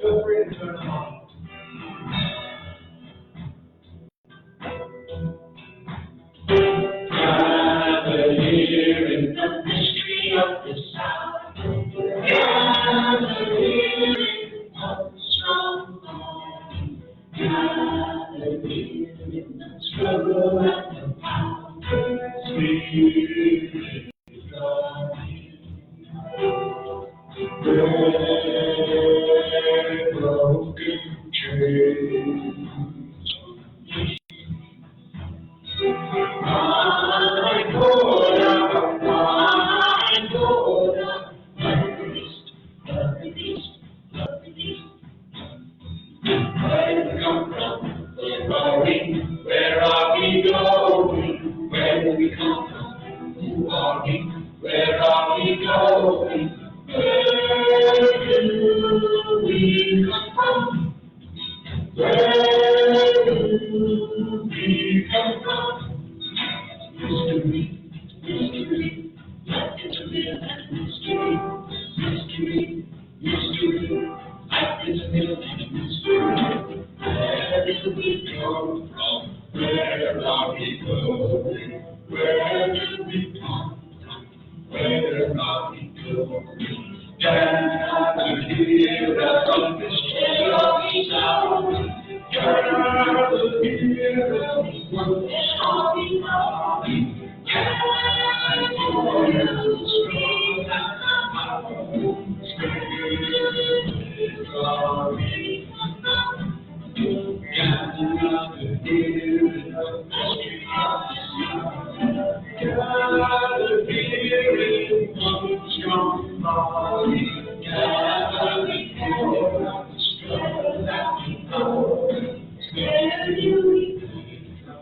Feel free to turn them on. Gather here in the mystery of the sound. Gather here of the strong bond. Gather here in the struggle and the power. Spirit of where broken chains. My Lord, love the beast, love the beast, love the beast. Where we come from, where are we? Where are we going? Where do we come from? Who are we? Where are we going? Where do we come from? Where do we come from? Mystery, mystery, life is a real and mystery. Mystery, mystery, life is a real and mystery. Where do we come from? Where are we going? Where do we come from? Where are we going? Gather here at the mystery of the sound. Gather here at the where are we going? Gather here at the strong and the powerful Spirit of me. Gather here in the mystery of the sound. Gather here in one strong body. Gather here at the strong and the power. Where do we come from?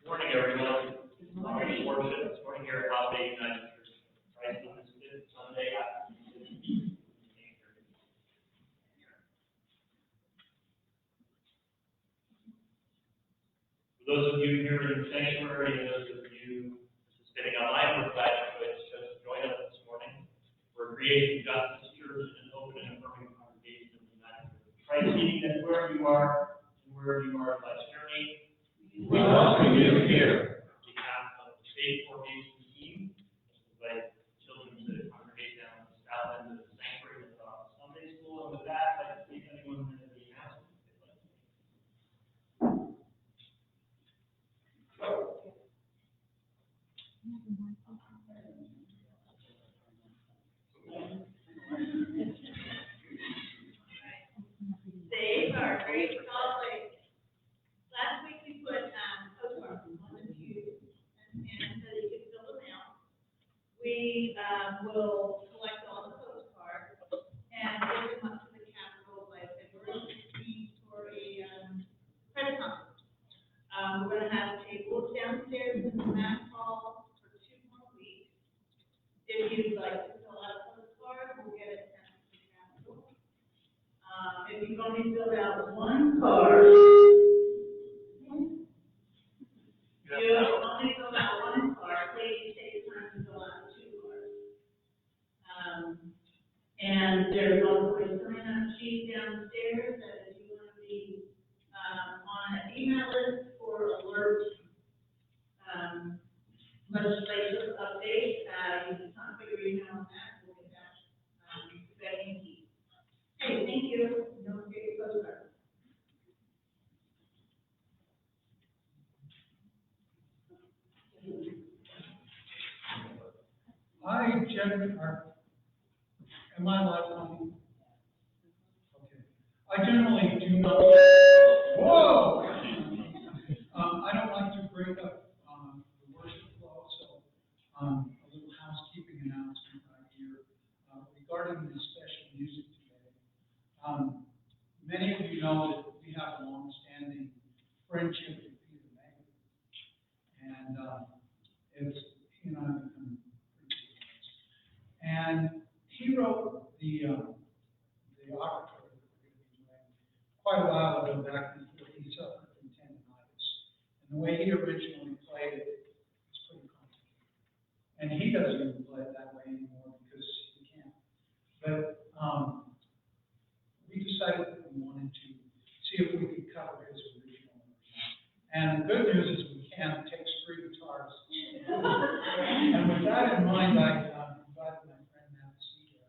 Good morning, everyone. Good morning. Worship this morning here at Holiday United Church. Christ on this fifth Sunday after Easter. For those of you here in the sanctuary and those of you participating online, we're glad you could just join us this morning. We're creating Justice Church, an open and affirming congregation of the United Church of Christ, meaning that wherever you are in life's journey, we welcome you here. On behalf of the faith formation team, I invite children to congregate down the south end of the sanctuary with Sunday school. And with that, I'd like to see if anyone has any announcements they'd like to make. They are great solid. Last week we put postcards on the pews and so you can fill them out. We will collect all the postcards and give them up to the Capitol like February 16th for a press conference. We're going to have tables downstairs in the Mac Hall for 2 more weeks. If you'd like to fill out a postcard, we'll get it sent to the Capitol. If you've only filled out one card, please take the time to fill out 2 cards. And there's also a sign-up sheet downstairs that if you want to be on an email list for alert legislative updates, you can put your email on that. We'll get that to Betty and Keith. Hey, thank you. Don't forget your postcard. Hi, Jennifer. Am I live on? Okay. I generally do not. Whoa! I don't like to break up the worship flow, so a little housekeeping announcement right here regarding the special music today. Many of you know that we have a long-standing friendship with Peter Mayer, and it's become pretty close. And he wrote the oratory that we're going to be doing quite a while ago, back in the the way he originally played it, it's pretty complicated. And he doesn't even play it that way anymore because he can't. But we decided that we wanted to see if we could cover his original version. And the good news is we can. It takes 3 guitars. And with that in mind, I invited my friend Matt Seager,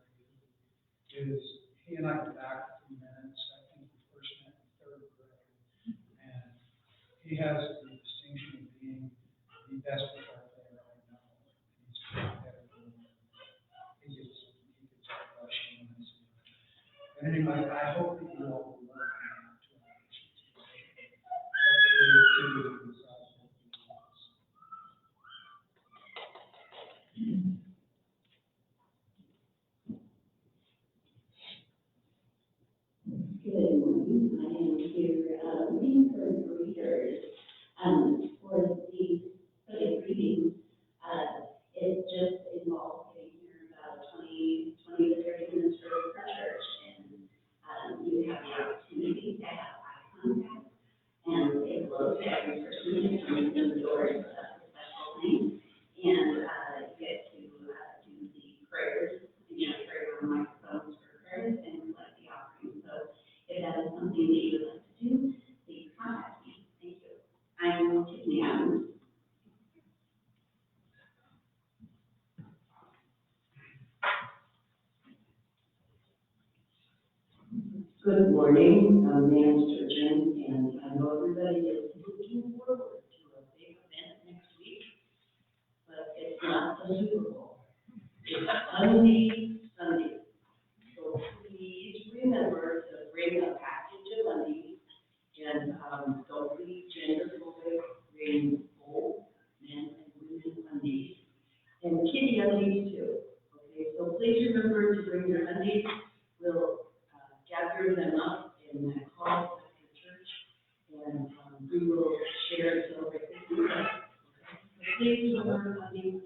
who is, he and I were back a few minutes. I think we first met in 3rd grade. And he has the distinction of being the best guitar player I know. And he's playing better than me. He gets a rush in this. But anyway, I hope that you all will love him to Good morning. I am here reading for the readers for the reading. It just involves getting here about 20 to 30 minutes for church, and you have the opportunity to have eye contact and say hello to every person who comes in the doors of the special thing, and get to do the prayers, pray on microphones for prayers and collect the offering. So if that is something that you would like to do, please contact me. Thank you. I'm Tiffany Adams. Good morning, I'm Nancy Sturgeon, and I know everybody is looking forward to a big event next week, but it's not the Super Bowl. It's Sunday. So please remember to bring a package of undies, and don't be gender phobic, bring both men and women undies, and kitty undies too. Okay, so please remember to bring your undies. We'll gather them up in that hall after church, and we will share and celebrate this weekend. Okay? So please remember undies.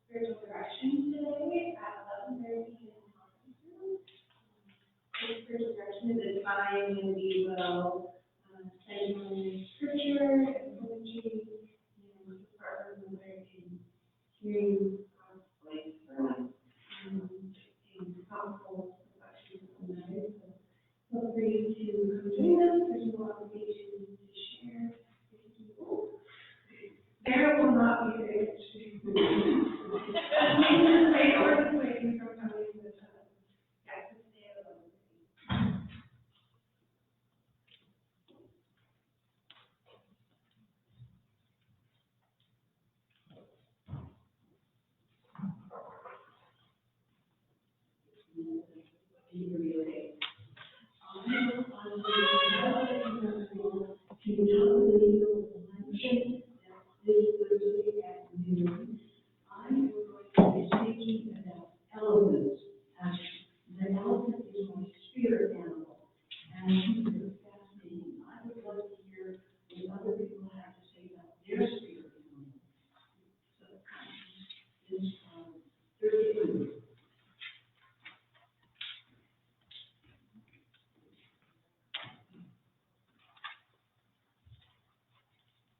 Spiritual direction today at 11:30 in the conference room. Spiritual direction is a time when we will study on scripture and poetry and partner with other in hearing God's voice and thoughtful reflections on matters. So feel free to come join us. There's no obligation to share if you will. There will not be very much to do. Waiting for coming with yeah, to stay alone. I am going to be speaking about elephants. The elephant is my spirit animal, and these are fascinating. I would love to hear what other people have to say about their spirit animal. So, this 32.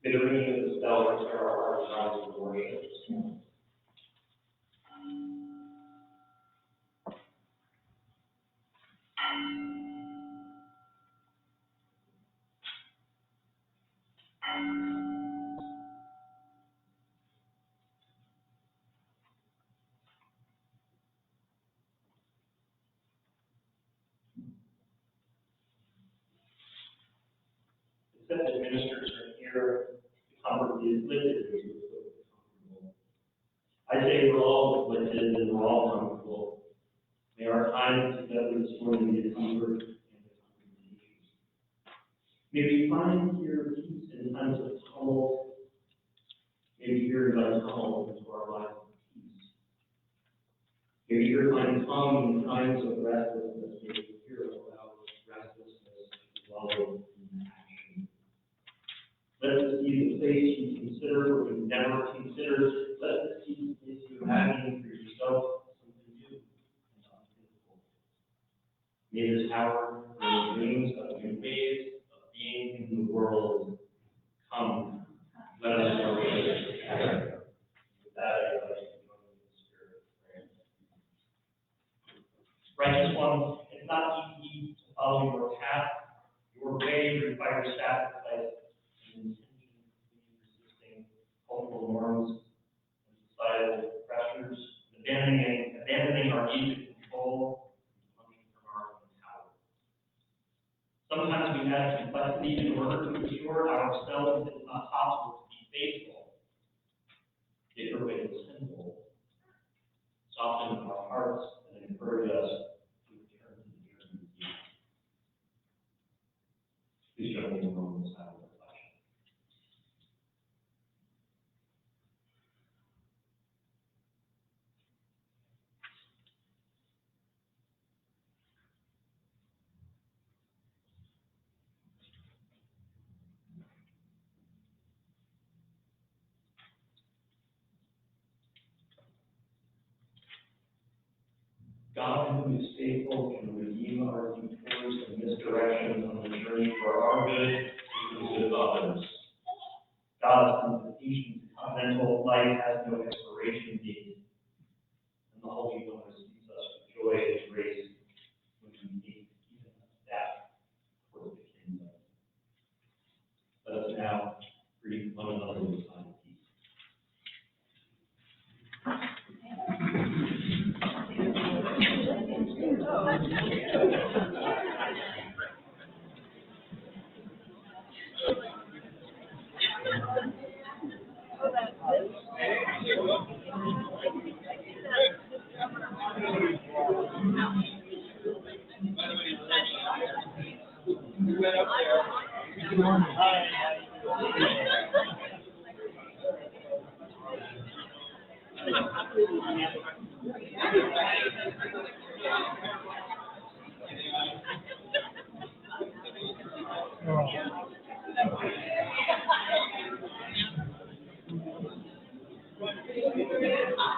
May the ringing of the bell prepare our hearts and minds for worship. Except the ministers are here to comfort the afflicted. I say we're all afflicted and we're all comfortable. May our time together this morning be a comfort and a communication. May we find here peace in times of tumult. May we hear God's call into our lives of peace. May we hear find calm in times of restlessness. May we hear about restlessness, love, and action. Davis Howard, for the dreams of new ways of being in the world. Come, let us worship together. With that, I'd like to join in the spirit of prayer. Righteous one, it's not easy to follow your path. Your way requires sacrifice and intention between resisting cultural norms and societal pressures, abandoning our need to control and function from our own power. Sometimes we add complexity in order to assure ourselves that it's not possible to be faithful. Yet your way is simple. Soften our hearts and encourage us to return to the journey with you. Please join me in a moment of silent reflection. God, who is faithful, can redeem our detours and misdirections on the journey for our good and the good of others. God's invitation to covenantal life has no expiration date, and the Holy One receives us with joy and grace when we take even a step towards the kingdom. Let us now greet one another with silent peace.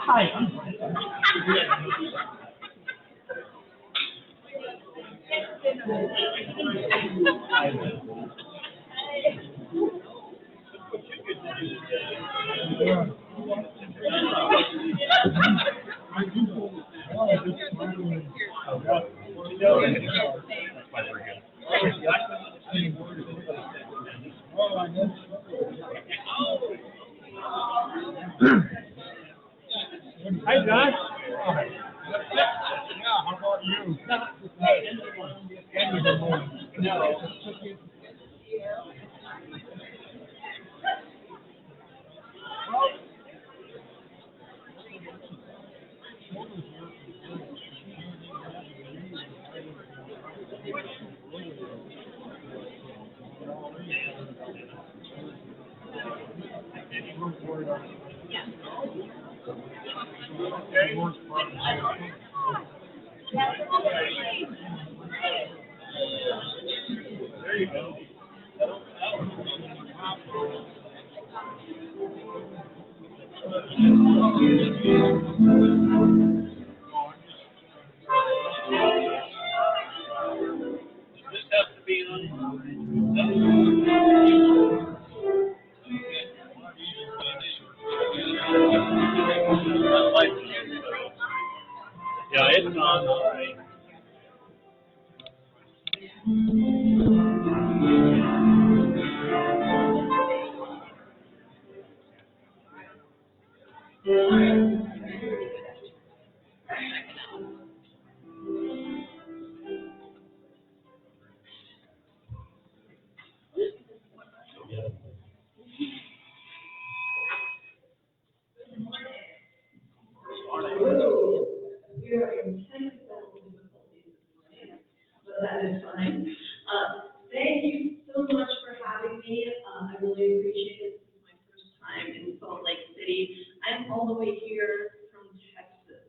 Hi. Hi, Josh. Yeah, how about you? No. There you go. This has to be on. Yeah, it's on. All right. We are in technical difficulties this morning, but that is fine. Thank you so much for having me. I really appreciate it. This is my first time in Salt Lake City. I'm all the way here from Texas.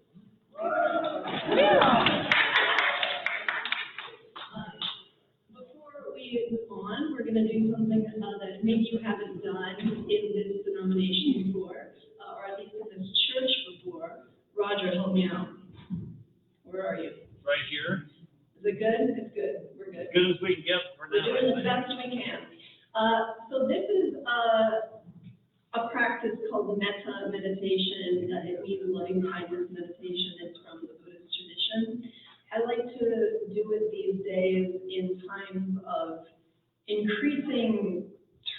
Before we move on, we're going to do something that maybe you haven't done in this denomination before, or at least in this church before. Roger, help me out. Where are you? Right here. Is it it good? It's good, we're good. As good as we can get for We're now, doing I the think. best we can. So this is a practice called metta meditation. It means loving kindness meditation. It's from the Buddhist tradition. I like to do it these days in times of increasing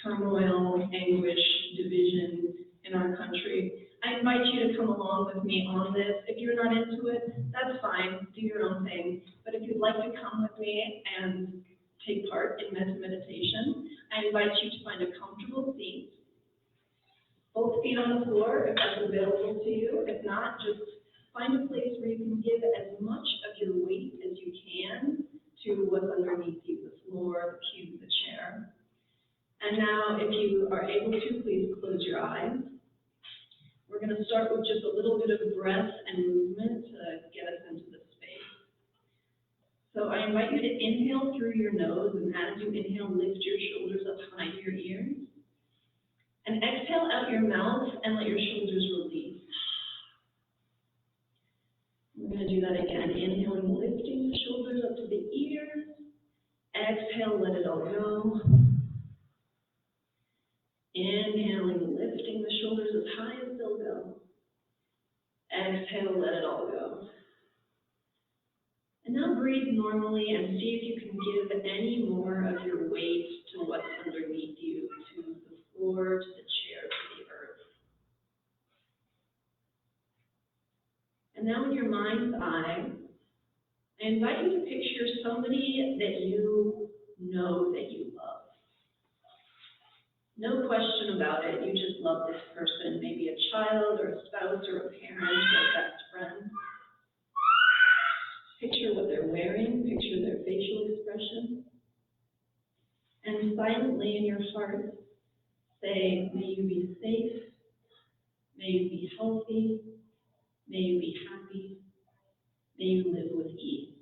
turmoil, anguish, division in our country. I invite you to come along with me on this. If you're not into it, that's fine, do your own thing. But if you'd like to come with me and take part in metta meditation, I invite you to find a comfortable seat. Both feet on the floor, if that's available to you. If not, just find a place where you can give as much of your weight as you can to what's underneath you, the floor, the pew, the chair. And now, if you are able to, please close your eyes. We're going to start with just a little bit of breath and movement to get us into the space. So I invite you to inhale through your nose, and as you inhale, lift your shoulders up high to your ears. And exhale out your mouth and let your shoulders release. We're going to do that again. Inhaling, lifting the shoulders up to the ears. Exhale, let it all go. Inhaling, lifting the shoulders as high as they'll go. Exhale, let it all go. And now breathe normally and see if you can give any more of your weight to what's underneath you, to the floor, to the chair, to the earth. And now in your mind's eye, I invite you to picture somebody that you know that you love. No question about it, you just love this person, maybe a child or a spouse or a parent or a best friend. Picture what they're wearing, picture their facial expression. And silently in your heart, say, may you be safe, may you be healthy, may you be happy, may you live with ease.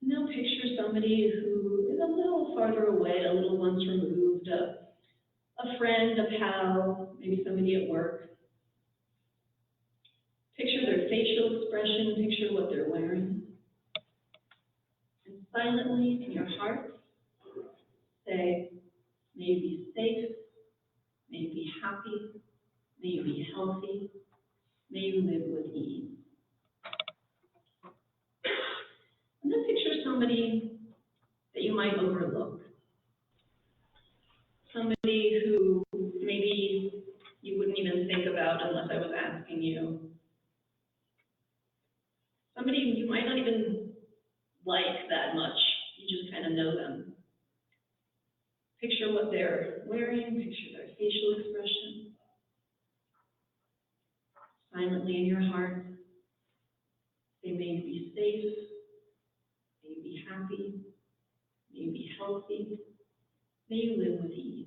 Now picture somebody who is a little farther away, a little ones removed, a friend, a pal, maybe somebody at work. Picture their facial expression, picture what they're wearing. And silently in your heart, say, may you be safe, may you be happy, may you be healthy, may you live with ease. And then picture somebody that you might overlook. Somebody who maybe you wouldn't even think about unless I was asking you. Somebody you might not even like that much. You just kind of know them. Picture what they're wearing, picture their facial expression. Silently in your heart, say, may you be safe, may you be happy, may you be healthy, may you live with ease.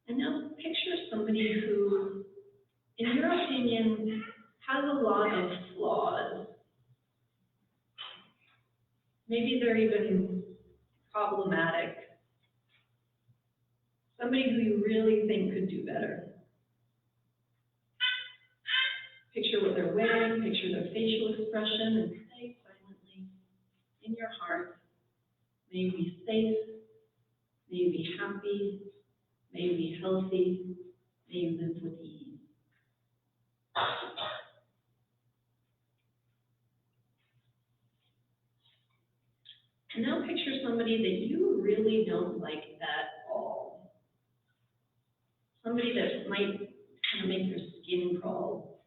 And now picture somebody who, in your opinion, has a lot of flaws. Maybe they're even problematic. Somebody who you really think could do better. Picture what they're wearing, picture their facial expression, and say silently in your heart, may you be safe, may you be happy, may you be healthy, may you live with ease. And now picture somebody that you really don't like at all. Somebody that might kind of make your skin crawl.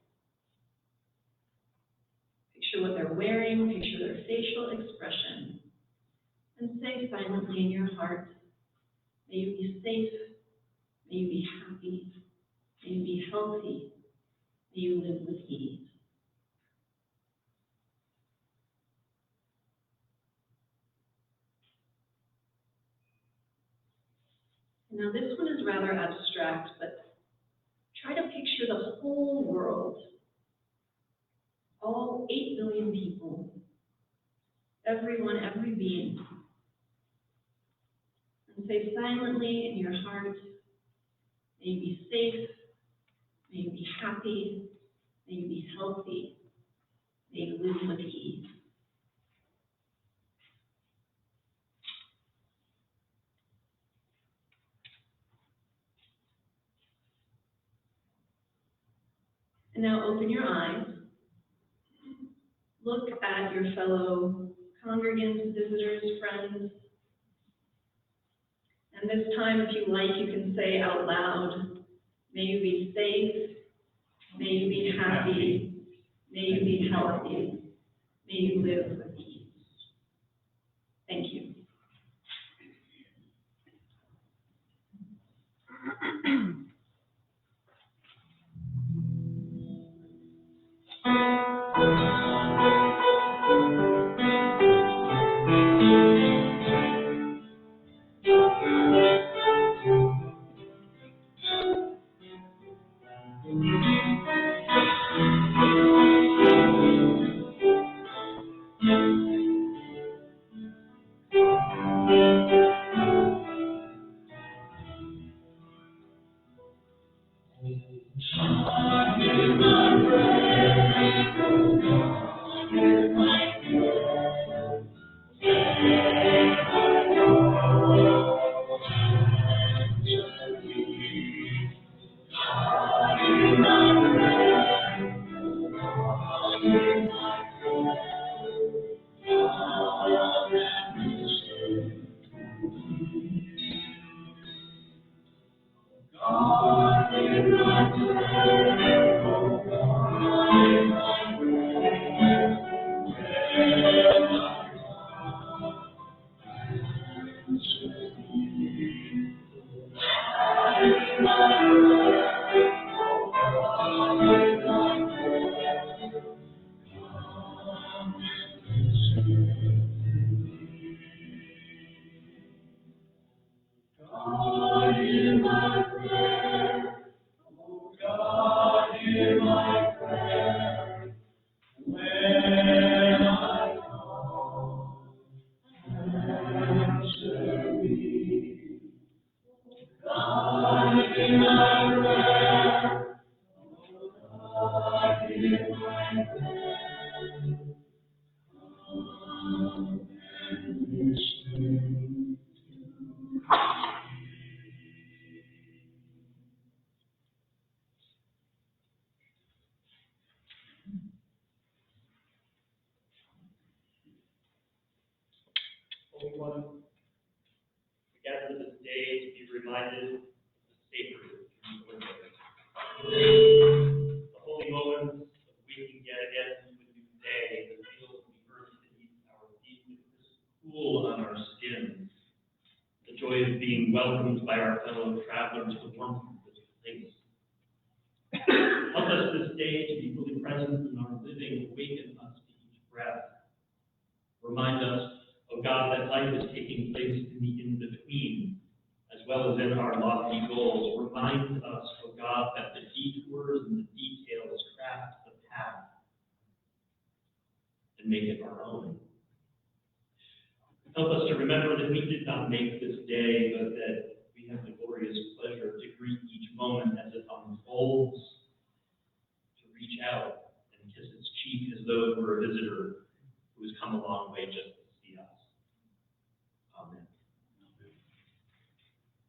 Picture what they're wearing, picture their facial expression, and say silently in your heart, may you be safe, may you be happy, may you be healthy, may you live with ease. Now this one is rather abstract, but try to picture the whole world, all 8 billion people, everyone, every being. And say silently in your heart, may you be safe, may you be happy, may you be healthy, may you live with ease. And now open your eyes. Look at your fellow congregants, visitors, friends. And this time, if you like, you can say out loud, may you be safe, may you be happy, may you be healthy, may you live with ease. Thank you. Holy One, we gather this day to be reminded of the sacred the holy moments of waking yet again to a new day, the feel of the earth beneath our feet, the cool on our skin, the joy of being welcomed by our fellow travelers, the warmth of this place. Help us this day to be fully present in our living, awaken us to each breath. Remind us, O God, that life is taking place in the in-between, as well as in our lofty goals. Remind us, O God, that the detours and the details craft the path and make it our own. Help us to remember that we did not make this day, but that we have the glorious pleasure to greet each moment as it unfolds, to reach out and kiss its cheek as though it were a visitor who has come a long way just to see us. Amen.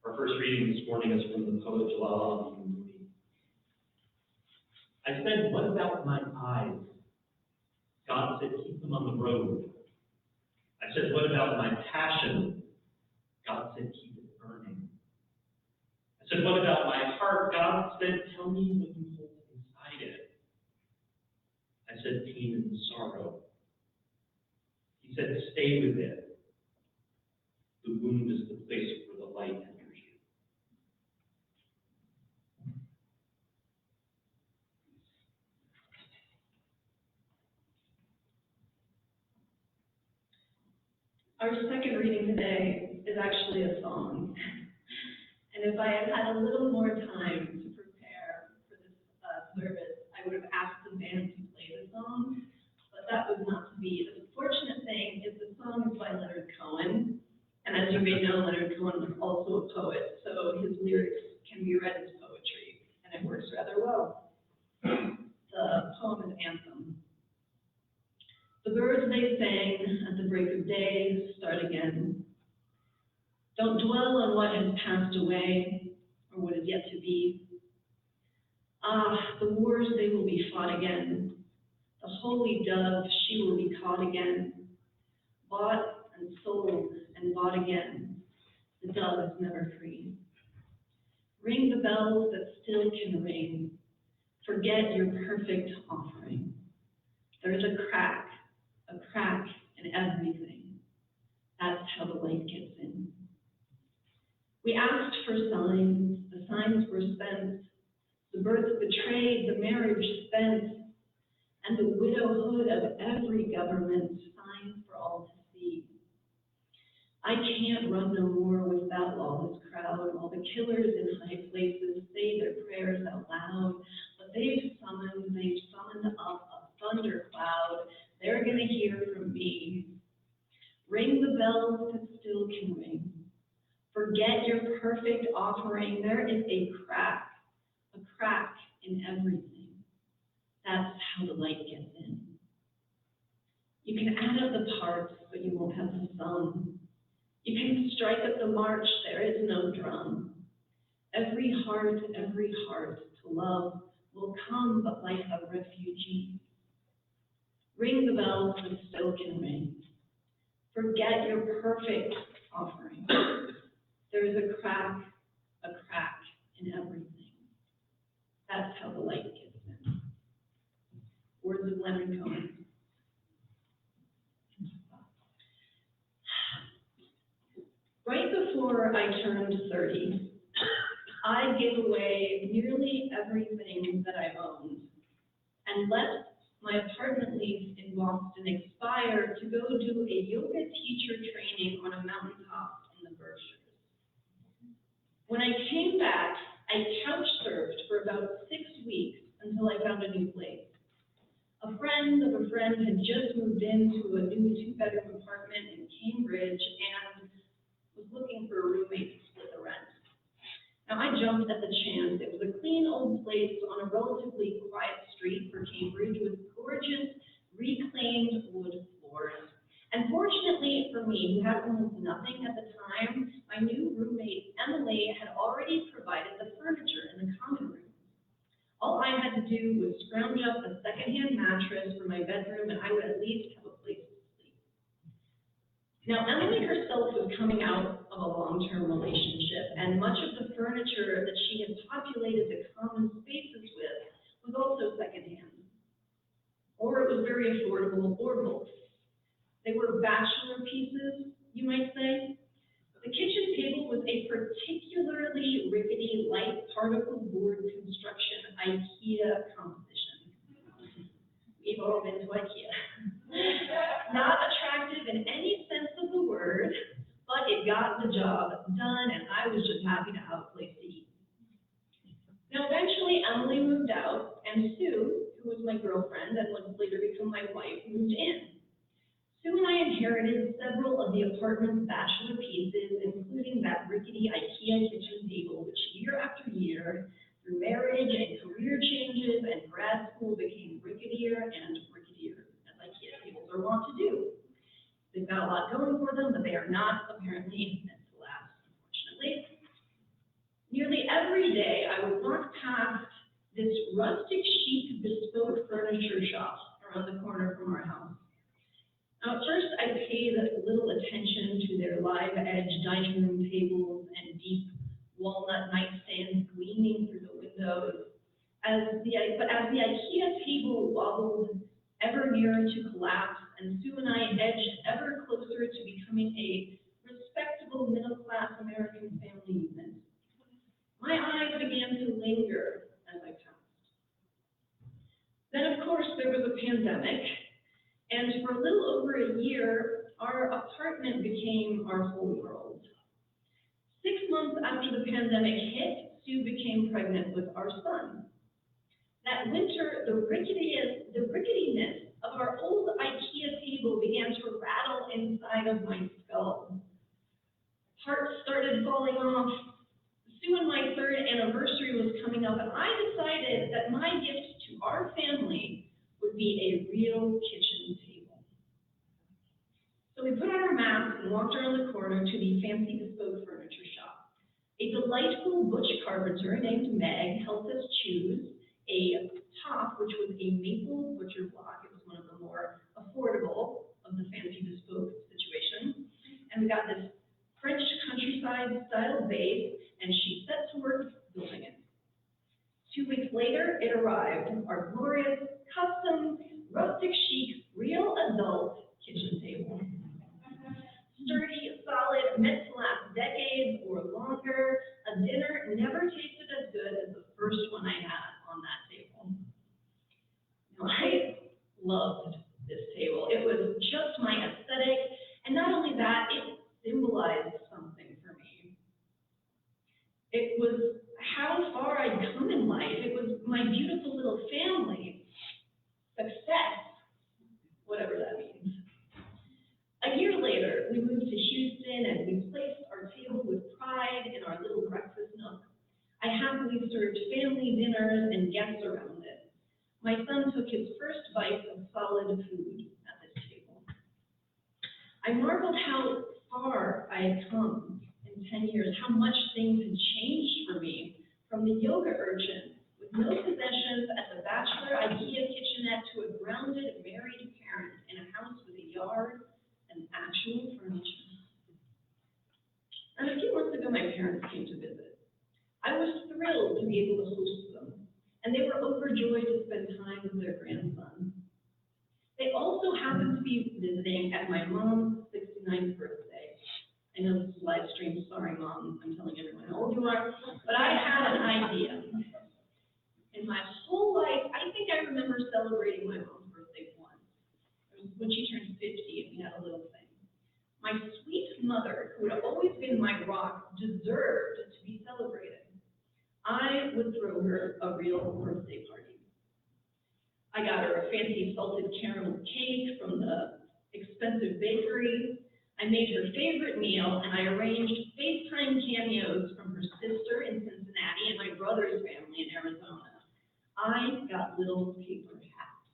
Our first reading this morning is from the poet Jalal al-Moody. I said, what about my eyes? God said, keep them on the road. I said, what about my passion? God said, keep it burning. I said, what about my heart? God said, tell me what you hold inside it. I said, pain and sorrow. He said, stay with it. The wound is the place where the light enters you. Our second reading today is actually a song. And if I had had a little more time to prepare for this service, I would have asked the band to play the song, but that was not to be. The fortunate thing is the song is by Leonard Cohen, and as you may know, Leonard Cohen someone also a poet, so his lyrics can be read as poetry, and it works rather well. The poem is Anthem. The birds they sang at the break of day start again. Don't dwell on what has passed away or what is yet to be. Ah, the wars they will be fought again. The holy dove, she will be caught again. Bought and sold and bought again. The dove is never free. Ring the bells that still can ring. Forget your perfect offering. There's a crack in everything. That's how the light gets in. We asked for signs, the signs were spent, the birth betrayed, the marriage spent, and the widowhood of every government signed for all to see. I can't run no more with that lawless crowd, while the killers in high places say their prayers out loud, but they've summoned up a thundercloud. They're gonna hear from me. Ring the bells that still can ring. Forget your perfect offering. There is a crack in everything. That's how the light gets in. You can add up the parts, but you won't have the sum. You can strike up the march, there is no drum. Every heart to love will come but like a refugee. Ring the bells that still can ring. Forget your perfect offering. There is a crack in everything. That's how the light gets in. Words of Leonard Cohen. Right before I turned 30, I gave away nearly everything that I owned and let my apartment lease in Boston expire to go do a yoga teacher training on a mountaintop in the Berkshires. When I came back, I couch surfed for about 6 weeks until I found a new place. A friend of a friend had just moved into a new 2-bedroom apartment in Cambridge and was looking for a roommate to split the rent. Now, I jumped at the chance. It was a clean old place on a relatively quiet street for Cambridge with gorgeous reclaimed wood floors. And fortunately for me, who had almost nothing at the time, my new roommate, Emily, had already provided the furniture in the common room. All I had to do was scrounge up a secondhand mattress for my bedroom, and I would at least have a place to sleep. Now, Emily herself was coming out of a long-term relationship, and much of the furniture that she had populated the common spaces with was also secondhand. Or it was very affordable, or both. They were bachelor pieces, you might say. The kitchen table was a particularly rickety, light particle board construction IKEA composition. We've all been to IKEA. Not attractive in any sense of the word, but it got the job done, and I was just happy to have a place to eat. Now, eventually, Emily moved out, and Sue, who was my girlfriend and would later become my wife, moved in. Sue and I inherited several of the apartment's bachelor pieces, including that rickety IKEA kitchen table, which year after year, through marriage and career changes and grad school, became ricketier and ricketier, as IKEA tables are wont to do. They've got a lot going for them, but they are not apparently meant to last, unfortunately. Nearly every day, I would walk past this rustic chic bespoke furniture shop around the corner from our house. Now, at first, I paid little attention to their live-edge dining room tables and deep walnut nightstands gleaming through the windows. But as the IKEA table wobbled ever nearer to collapse, and Sue and I edged ever closer to becoming a respectable middle-class American family unit, my eyes began to linger as I passed. Then, of course, there was a pandemic. And for a little over a year, our apartment became our whole world. 6 months after the pandemic hit, Sue became pregnant with our son. That winter, the ricketiness of our old IKEA table began to rattle inside of my skull. Hearts started falling off. Soon my third anniversary was coming up, and I decided that my gift to our family would be a real kitchen table. So we put on our masks and walked around the corner to the Fancy Bespoke Furniture Shop. A delightful butch carpenter named Meg helped us choose a top, which was a maple butcher block. It was one of the more affordable of the Fancy Bespoke situation. And we got this French countryside style base, and she set to work building it. 2 weeks later, it arrived, our glorious, custom, rustic chic, real adult kitchen table. Sturdy, solid, meant to last decades or longer. A dinner never tasted as good as the first one I had on that table. Now, I loved this table. It was just my aesthetic, and not only that, it symbolized something for me. It was how far I'd come in life. It was my beautiful little family, success, whatever that means. A year later, we moved to Houston and we placed our table with pride in our little breakfast nook. I happily served family dinners and guests around it. My son took his first bite of solid food at this table. I marveled how far I had come in 10 years, how much things had changed for me, from the yoga urchin with no possessions at the bachelor IKEA kitchenette to a grounded married parent in a house with a yard and actual furniture. And a few months ago, my parents came to visit. I was thrilled to be able to host them, and they were overjoyed to spend time with their grandson. They also happened to be visiting at my mom's 69th birthday. I know this is live stream, sorry Mom, I'm telling everyone how old you are, but I had an idea. In my whole life, I think I remember celebrating my mom's birthday once. It was when she turned 50 and we had a little thing. My sweet mother, who had always been my rock, deserved to be celebrated. I would throw her a real birthday party. I got her a fancy salted caramel cake from the expensive bakery. I made her favorite meal, and I arranged FaceTime cameos from her sister in Cincinnati and my brother's family in Arizona. I got little paper hats.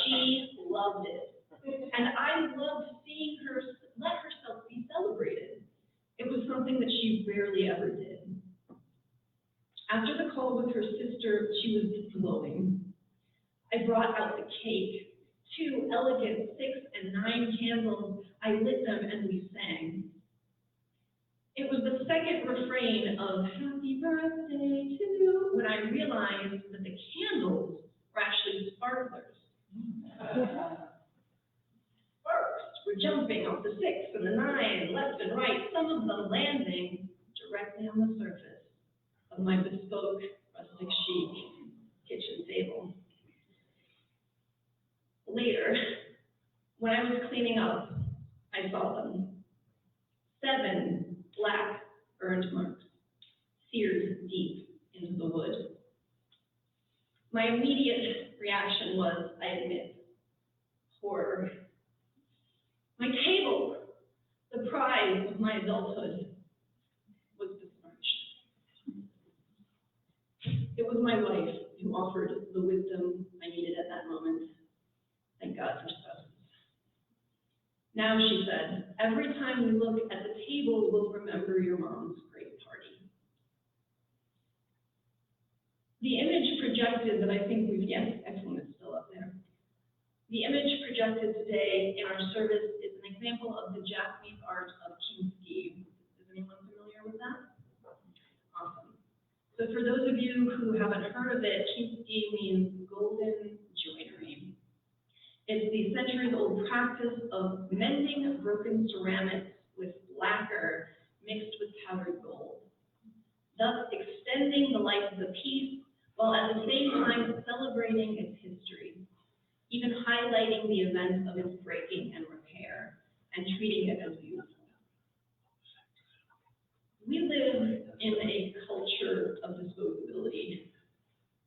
She loved it, and I loved seeing her let herself be celebrated. It was something that she rarely ever did. After the call with her sister, she was glowing. I brought out the cake, 2 elegant 6 and 9 candles. I lit them and we sang. It was the second refrain of Happy Birthday to You when I realized that the candles were actually sparklers. Sparks were jumping off the 6 and the 9, left and right, some of them landing directly on the surface of my bespoke, rustic chic kitchen table. Later, when I was cleaning up, I saw them. 7 black burned marks, seared deep into the wood. My immediate reaction was, I admit, horror. My table, the prize of my adulthood, was besmirched. It was my wife who offered the wisdom I needed at that moment. Thank God for spouses. Now, she said, every time we look at the table, we'll remember your mom's great party. The image projected that I think we've, yes, excellent, it's still up there. The image projected today in our service is an example of the Japanese art of kintsugi. Is anyone familiar with that? Awesome. So for those of you who haven't heard of it, kintsugi means golden joinery. It's the centuries-old practice of mending broken ceramics with lacquer mixed with powdered gold, thus extending the life of the piece while at the same time celebrating its history, even highlighting the events of its breaking and repair, and treating it as beautiful. We live in a culture of disposability,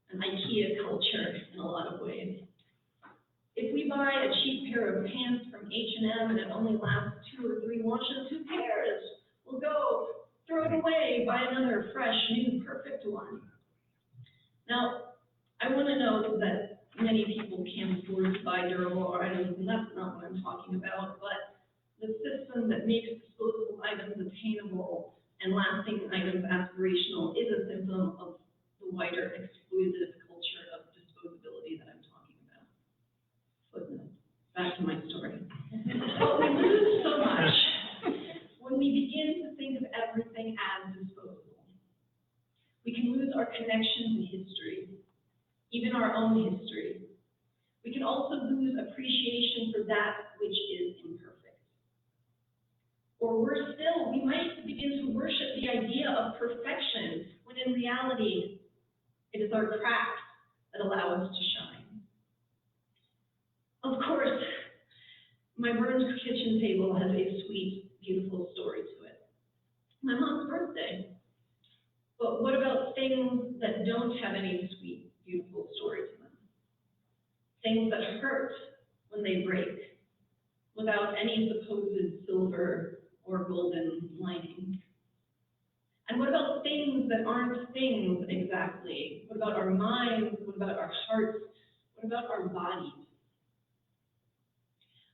an IKEA culture in a lot of ways. If we buy a cheap pair of pants from H&M and it only lasts 2 or 3 washes, who cares? We'll go throw it away, buy another fresh, new, perfect one. Now, I want to note that many people can't afford to buy durable items, and that's not what I'm talking about, but the system that makes disposable items attainable and lasting items aspirational is a symptom of the wider exclusive culture of disposability that I'm talking about. Footnote. Back to my story. But we lose so much when we begin to think of everything as disposable. We can lose our connection to history, even our own history. We can also lose appreciation for that which is imperfect. Or worse still, we might begin to worship the idea of perfection, when in reality, it is our cracks that allow us to shine. Of course, my burned kitchen table has a sweet, beautiful story to it. My mom's birthday. But what about things that don't have any sweet, beautiful story to them? Things that hurt when they break, without any supposed silver or golden lining? And what about things that aren't things exactly? What about our minds? What about our hearts? What about our bodies?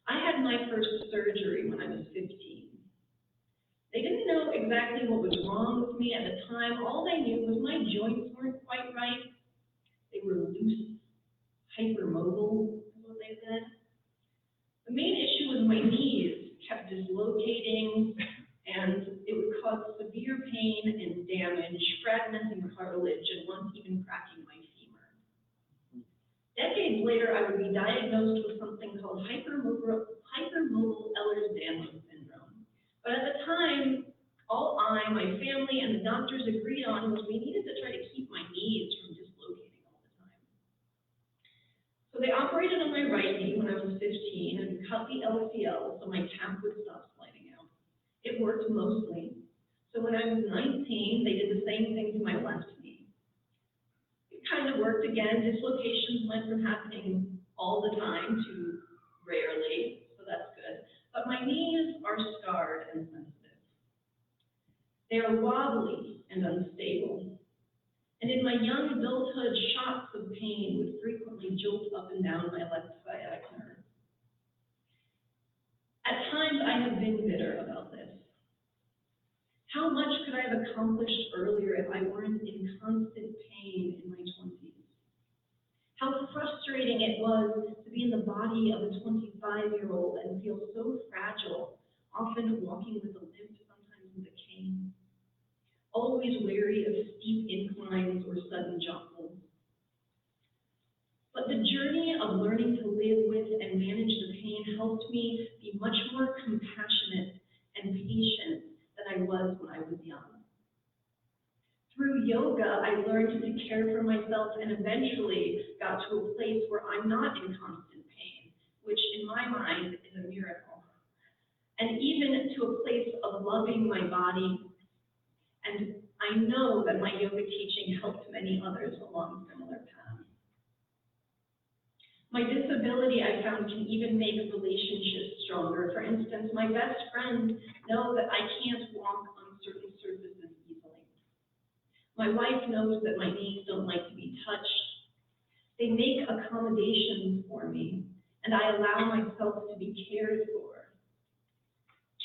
I had my first surgery when I was 15. They didn't know exactly what was wrong with me at the time. All they knew was my joints weren't quite right. They were loose, hypermobile, is what they said. The main issue was my knees kept dislocating, and it would cause severe pain and damage, fragmenting cartilage, and once even cracking my femur. Decades later, I would be diagnosed with something called hypermobile Ehlers-Danlos syndrome. But at the time, all I, my family, and the doctors agreed on was we needed to try to keep my knees from dislocating all the time. So they operated on my right knee when I was 15 and cut the LCL so my calf would stop sliding out. It worked mostly. So when I was 19, they did the same thing to my left knee. It kind of worked again. Dislocations went from happening all the time to rarely, so that's good. But my knees are scarred and sensitive. They are wobbly and unstable. And in my young adulthood, shocks of pain would frequently jolt up and down my left sciatic nerve. At times, I have been bitter about this. How much could I have accomplished earlier if I weren't in constant pain in my 20s? How frustrating it was to be in the body of a 25-year-old and feel so fragile, often walking with a limp, sometimes with a cane. Always wary of steep inclines or sudden jostles. But the journey of learning to live with and manage the pain helped me be much more compassionate and patient than I was when I was young. Through yoga, I learned to care for myself and eventually got to a place where I'm not in constant pain, which in my mind is a miracle. And even to a place of loving my body. And I know that my yoga teaching helped many others along similar paths. My disability, I found, can even make relationships stronger. For instance, my best friends know that I can't walk on certain surfaces easily. My wife knows that my knees don't like to be touched. They make accommodations for me, and I allow myself to be cared for.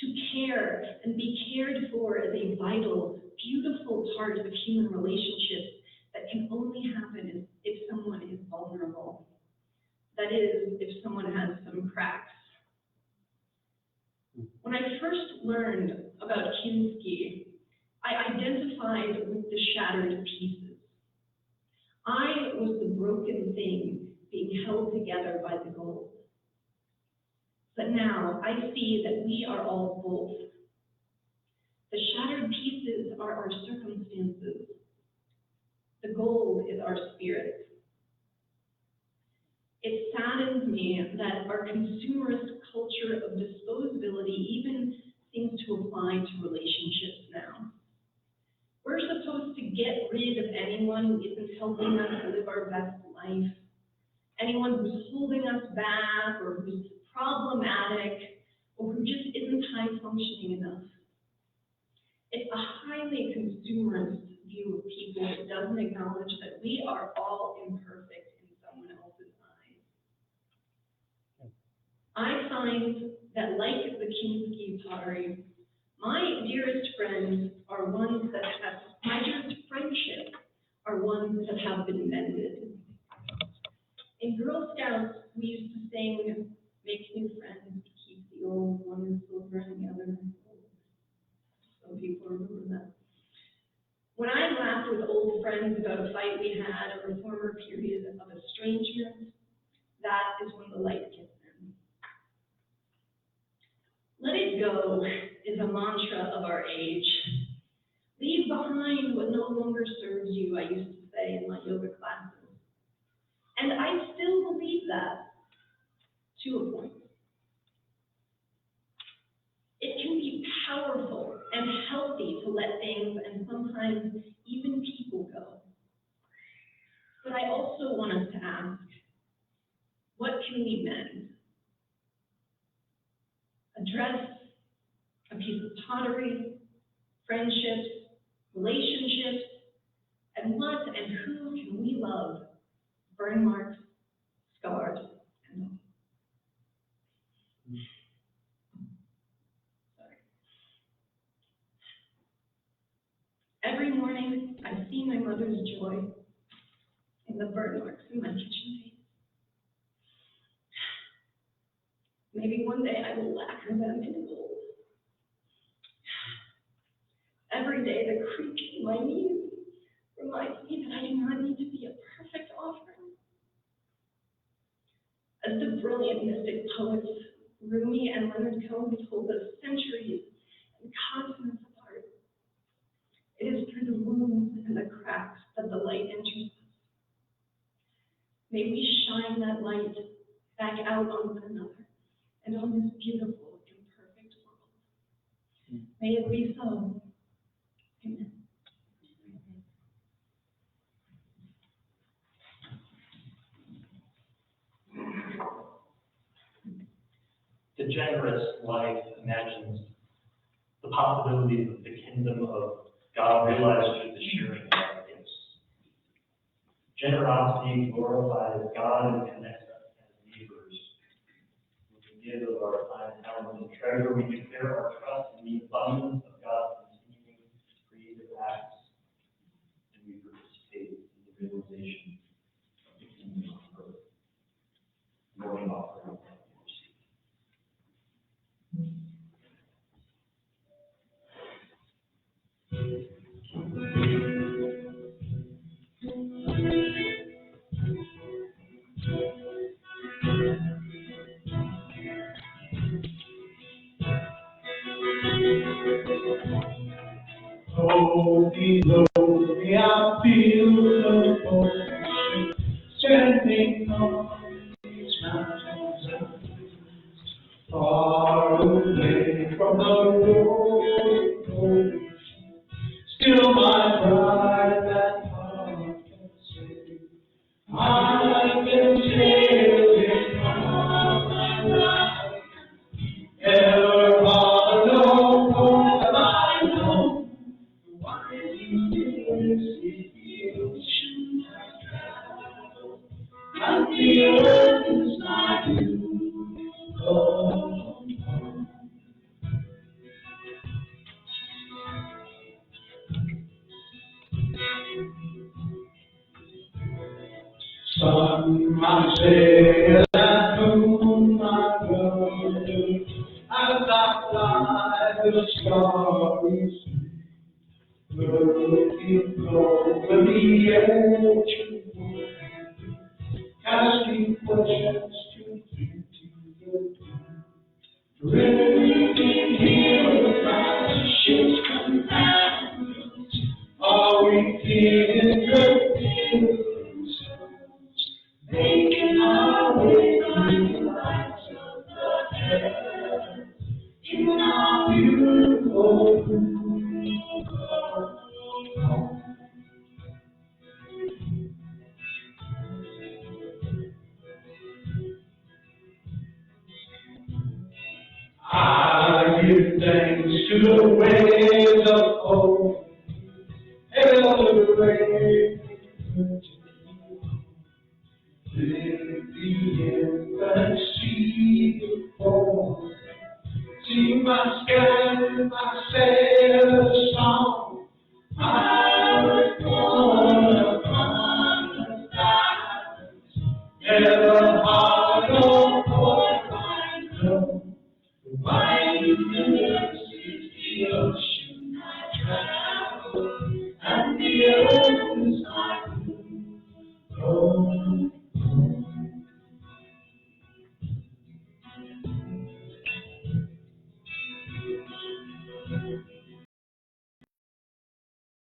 To care and be cared for is a vital, beautiful part of human relationships that can only happen if someone is vulnerable. That is, if someone has some cracks. When I first learned about HUCC, I identified with the shattered pieces. I was the broken thing being held together by the gold. But now I see that we are all both. The shattered pieces are our circumstances. The gold is our spirit. It saddens me that our consumerist culture of disposability even seems to apply to relationships now. We're supposed to get rid of anyone who isn't helping us live our best life, anyone who's holding us back, or who's problematic, or who just isn't high functioning enough. It's a highly consumerist view of people that doesn't acknowledge that we are all imperfect in someone else's eyes. I find that, like the HUCC pottery, my dearest friends are ones that have, my dearest friendships are ones that have been mended. In Girl Scouts, we used to sing, make new friends, keep the old, one is silver and the other is gold. Some people remember that. When I laugh with old friends about a fight we had or a former period of estrangement, that is when the light gets in. Let it go is a mantra of our age. Leave behind what no longer serves you, I used to say in my yoga classes. And I still believe that, to a point. It can be powerful and healthy to let things and sometimes even people go. But I also want us to ask, what can we mend? A dress, a piece of pottery, friendships, relationships, and what and who can we love? Burn marks, scarred, and all. Sorry. Every morning, I see my mother's joy in the burn marks in my kitchen face. Maybe one day I will lacquer them in gold. Every day, the creak in my knees reminds me that I do not need to be a perfect offering. As the brilliant mystic poets Rumi and Leonard Cohen told us centuries and continents apart, it is through the wounds and the cracks that the light enters us. May we shine that light back out on one another and on this beautiful, imperfect world. May it be so. Amen. The generous life imagines the possibilities of the kingdom of God realized through the sharing of our gifts. Generosity glorifies God and connects us as neighbors. When we give of our time, talent, and treasure, we declare our trust in the abundance of God's continuing creative acts, and we participate in the realization of the kingdom of earth. Morning offering. Holy, holy, I feel the Lord standing on these mountains, far away from the road. Still my pride and heart can say, I can sail in all my life, ever alone, for have I known. And the earth is my new home. Sun, my sail, and moon, my brother, as I fly the starry sea. Looking over the ocean, casting questions to the deep. Drifting here by ship's companions, are we feeling the feelings, making our way through the lights of the heavens in our beautiful home. I give thanks to the ways of celebrate the infancy born. Sing my sky, my sailor song.